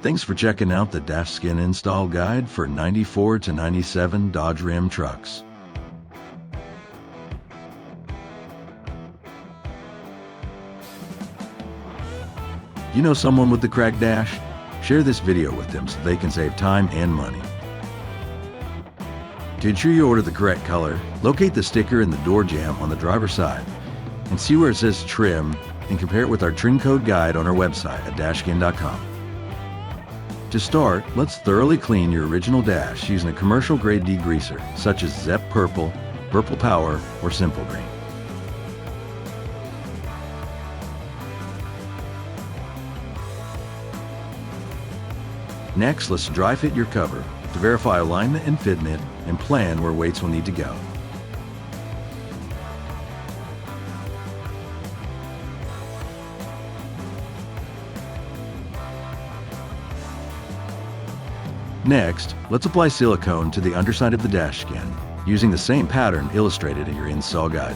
Thanks for checking out the DashSkin install guide for 94 to 97 Dodge Ram trucks. You know someone with the cracked dash? Share this video with them so they can save time and money. To ensure you order the correct color, locate the sticker in the door jamb on the driver's side and see where it says trim and compare it with our trim code guide on our website at dashskin.com. To start, let's thoroughly clean your original dash using a commercial grade degreaser such as Zep Purple, Purple Power, or Simple Green. Next, let's dry fit your cover to verify alignment and fitment and plan where weights will need to go. Next, let's apply silicone to the underside of the dash skin, using the same pattern illustrated in your install guide.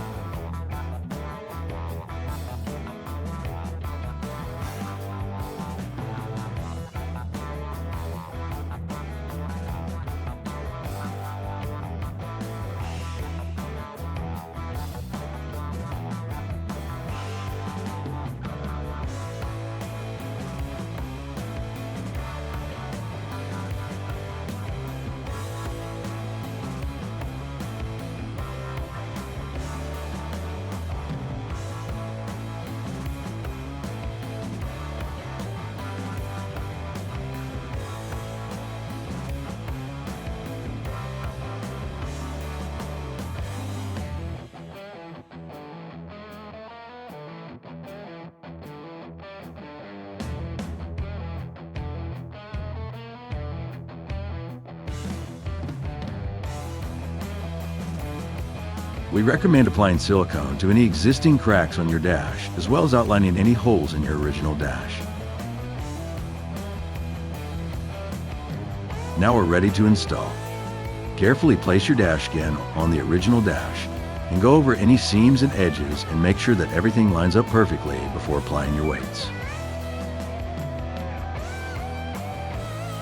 We recommend applying silicone to any existing cracks on your dash, as well as outlining any holes in your original dash. Now we're ready to install. Carefully place your dash skin on the original dash and go over any seams and edges and make sure that everything lines up perfectly before applying your weights.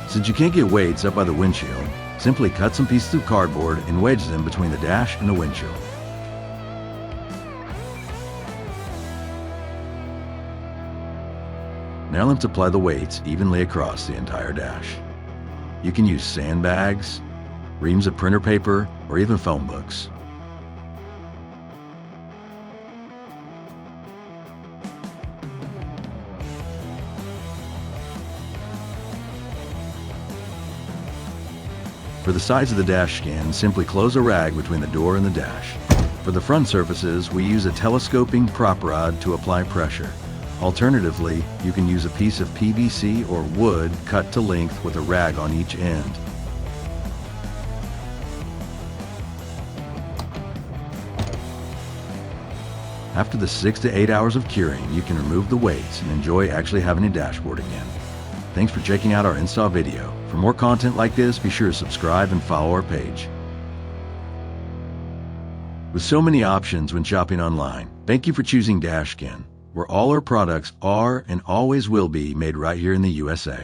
Since you can't get weights up by the windshield, simply cut some pieces of cardboard and wedge them between the dash and the windshield. Now let's apply the weights evenly across the entire dash. You can use sandbags, reams of printer paper, or even phone books. For the sides of the dash skin, simply close a rag between the door and the dash. For the front surfaces, we use a telescoping prop rod to apply pressure. Alternatively, you can use a piece of PVC or wood cut to length with a rag on each end. After the 6 to 8 hours of curing, you can remove the weights and enjoy actually having a dashboard again. Thanks for checking out our install video. For more content like this, be sure to subscribe and follow our page. With so many options when shopping online, thank you for choosing DashSkin, where all our products are and always will be made right here in the USA.